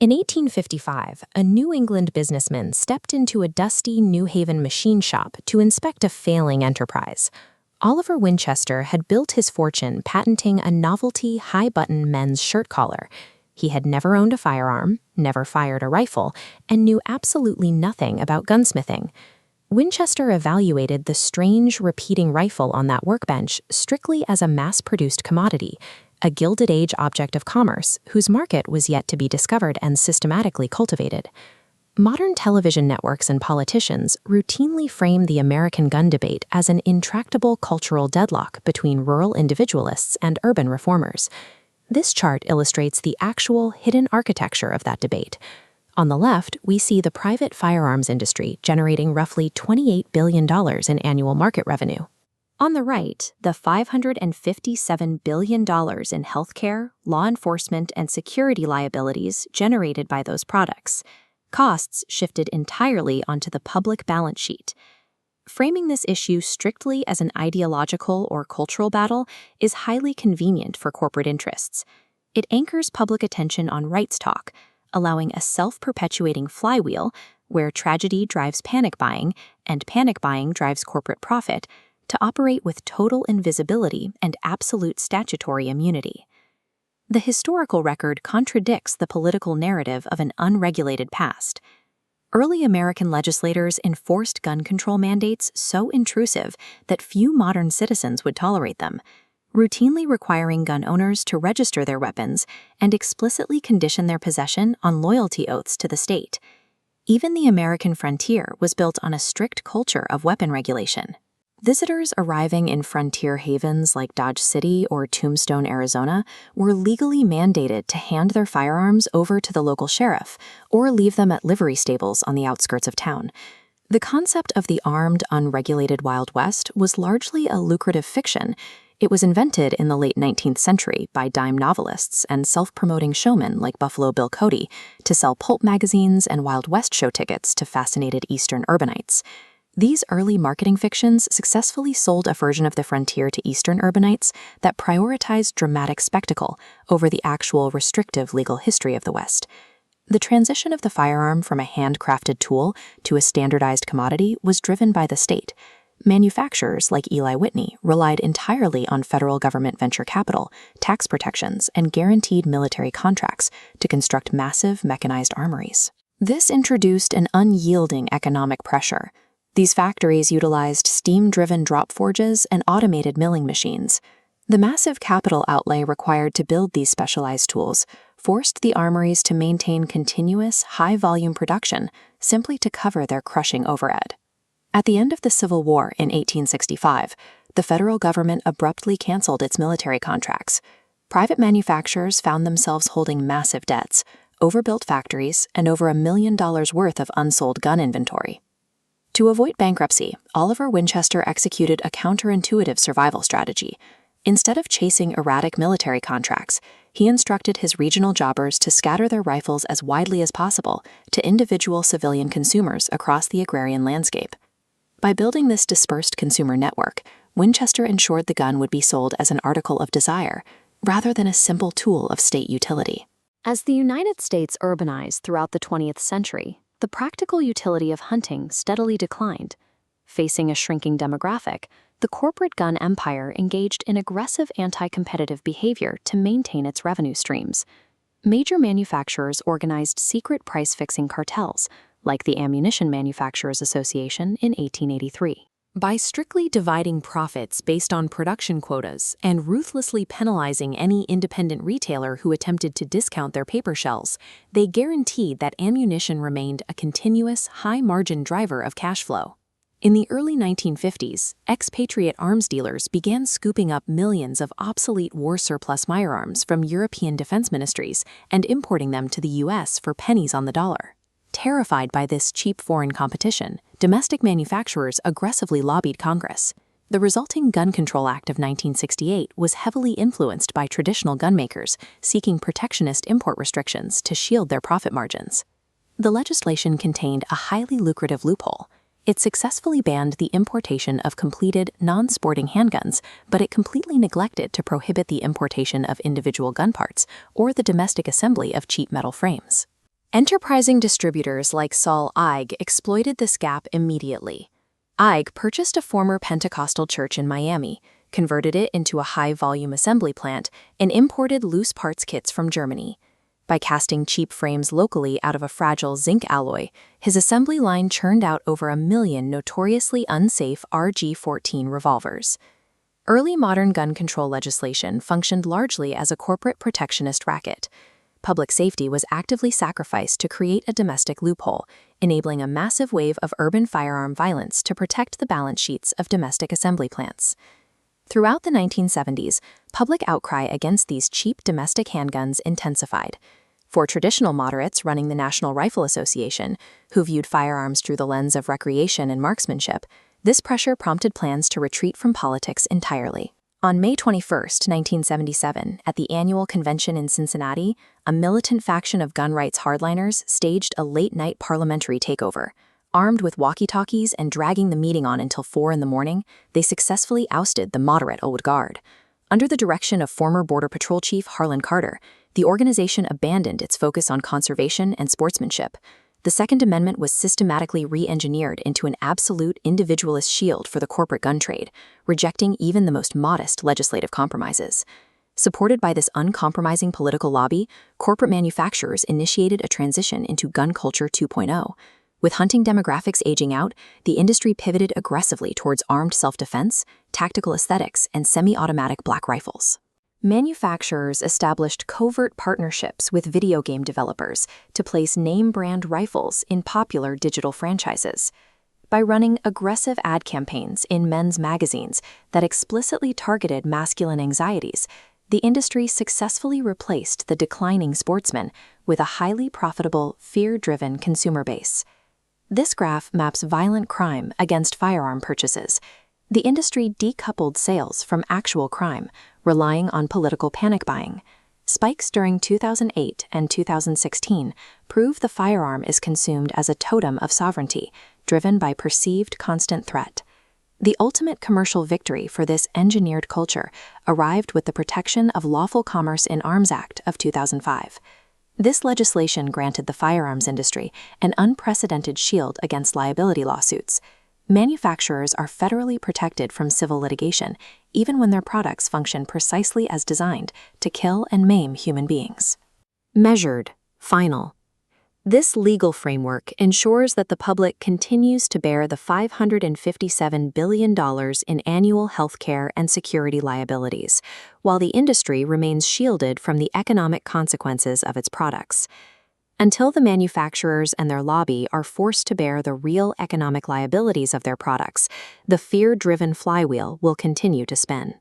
In 1855, a New England businessman stepped into a dusty New Haven machine shop to inspect a failing enterprise. Oliver Winchester had built his fortune patenting a novelty high-button men's shirt collar. He had never owned a firearm, never fired a rifle, and knew absolutely nothing about gunsmithing. Winchester evaluated the strange, repeating rifle on that workbench strictly as a mass-produced commodity, a Gilded Age object of commerce whose market was yet to be discovered and systematically cultivated. Modern television networks and politicians routinely frame the American gun debate as an intractable cultural deadlock between rural individualists and urban reformers. This chart illustrates the actual hidden architecture of that debate. On the left, we see the private firearms industry generating roughly $28 billion in annual market revenue. On the right, the $557 billion in healthcare, law enforcement, and security liabilities generated by those products. Costs shifted entirely onto the public balance sheet. Framing this issue strictly as an ideological or cultural battle is highly convenient for corporate interests. It anchors public attention on rights talk, allowing a self-perpetuating flywheel where tragedy drives panic buying and panic buying drives corporate profit to operate with total invisibility and absolute statutory immunity. The historical record contradicts the political narrative of an unregulated past. Early American legislators enforced gun control mandates so intrusive that few modern citizens would tolerate them, routinely requiring gun owners to register their weapons and explicitly condition their possession on loyalty oaths to the state. Even the American frontier was built on a strict culture of weapon regulation. Visitors arriving in frontier havens like Dodge City or Tombstone, Arizona, were legally mandated to hand their firearms over to the local sheriff or leave them at livery stables on the outskirts of town. The concept of the armed, unregulated Wild West was largely a lucrative fiction. It was invented in the late 19th century by dime novelists and self-promoting showmen like Buffalo Bill Cody to sell pulp magazines and Wild West show tickets to fascinated Eastern urbanites. These early marketing fictions successfully sold a version of the frontier to Eastern urbanites that prioritized dramatic spectacle over the actual restrictive legal history of the West. The transition of the firearm from a handcrafted tool to a standardized commodity was driven by the state. Manufacturers like Eli Whitney relied entirely on federal government venture capital, tax protections, and guaranteed military contracts to construct massive mechanized armories. This introduced an unyielding economic pressure. These factories utilized steam-driven drop forges and automated milling machines. The massive capital outlay required to build these specialized tools forced the armories to maintain continuous, high-volume production simply to cover their crushing overhead. At the end of the Civil War in 1865, the federal government abruptly canceled its military contracts. Private manufacturers found themselves holding massive debts, overbuilt factories, and over $1 million worth of unsold gun inventory. To avoid bankruptcy, Oliver Winchester executed a counterintuitive survival strategy. Instead of chasing erratic military contracts, he instructed his regional jobbers to scatter their rifles as widely as possible to individual civilian consumers across the agrarian landscape. By building this dispersed consumer network, Winchester ensured the gun would be sold as an article of desire, rather than a simple tool of state utility. As the United States urbanized throughout the 20th century, the practical utility of hunting steadily declined. Facing a shrinking demographic, the corporate gun empire engaged in aggressive anti-competitive behavior to maintain its revenue streams. Major manufacturers organized secret price-fixing cartels, like the Ammunition Manufacturers Association in 1883. By strictly dividing profits based on production quotas and ruthlessly penalizing any independent retailer who attempted to discount their paper shells, they guaranteed that ammunition remained a continuous, high-margin driver of cash flow. In the early 1950s, expatriate arms dealers began scooping up millions of obsolete war surplus firearms from European defense ministries and importing them to the U.S. for pennies on the dollar. Terrified by this cheap foreign competition, domestic manufacturers aggressively lobbied Congress. The resulting Gun Control Act of 1968 was heavily influenced by traditional gunmakers seeking protectionist import restrictions to shield their profit margins. The legislation contained a highly lucrative loophole. It successfully banned the importation of completed, non-sporting handguns, but it completely neglected to prohibit the importation of individual gun parts or the domestic assembly of cheap metal frames. Enterprising distributors like Saul Eig exploited this gap immediately. Eig purchased a former Pentecostal church in Miami, converted it into a high-volume assembly plant, and imported loose parts kits from Germany. By casting cheap frames locally out of a fragile zinc alloy, his assembly line churned out over 1 million notoriously unsafe RG-14 revolvers. Early modern gun control legislation functioned largely as a corporate protectionist racket. Public safety was actively sacrificed to create a domestic loophole, enabling a massive wave of urban firearm violence to protect the balance sheets of domestic assembly plants. Throughout the 1970s, public outcry against these cheap domestic handguns intensified. For traditional moderates running the National Rifle Association, who viewed firearms through the lens of recreation and marksmanship, this pressure prompted plans to retreat from politics entirely. On May 21, 1977, at the annual convention in Cincinnati, a militant faction of gun rights hardliners staged a late-night parliamentary takeover. Armed with walkie-talkies and dragging the meeting on until 4 in the morning, they successfully ousted the moderate Old Guard. Under the direction of former Border Patrol Chief Harlan Carter, the organization abandoned its focus on conservation and sportsmanship. The Second Amendment was systematically re-engineered into an absolute individualist shield for the corporate gun trade, rejecting even the most modest legislative compromises. Supported by this uncompromising political lobby, corporate manufacturers initiated a transition into gun culture 2.0. With hunting demographics aging out, the industry pivoted aggressively towards armed self-defense, tactical aesthetics, and semi-automatic black rifles. Manufacturers established covert partnerships with video game developers to place name-brand rifles in popular digital franchises. By running aggressive ad campaigns in men's magazines that explicitly targeted masculine anxieties, the industry successfully replaced the declining sportsman with a highly profitable, fear-driven consumer base. This graph maps violent crime against firearm purchases. The industry decoupled sales from actual crime, relying on political panic buying. Spikes during 2008 and 2016 prove the firearm is consumed as a totem of sovereignty, driven by perceived constant threat. The ultimate commercial victory for this engineered culture arrived with the Protection of Lawful Commerce in Arms Act of 2005. This legislation granted the firearms industry an unprecedented shield against liability lawsuits. Manufacturers are federally protected from civil litigation, even when their products function precisely as designed to kill and maim human beings. Measured, final. This legal framework ensures that the public continues to bear the $557 billion in annual healthcare and security liabilities, while the industry remains shielded from the economic consequences of its products. Until the manufacturers and their lobby are forced to bear the real economic liabilities of their products, the fear-driven flywheel will continue to spin.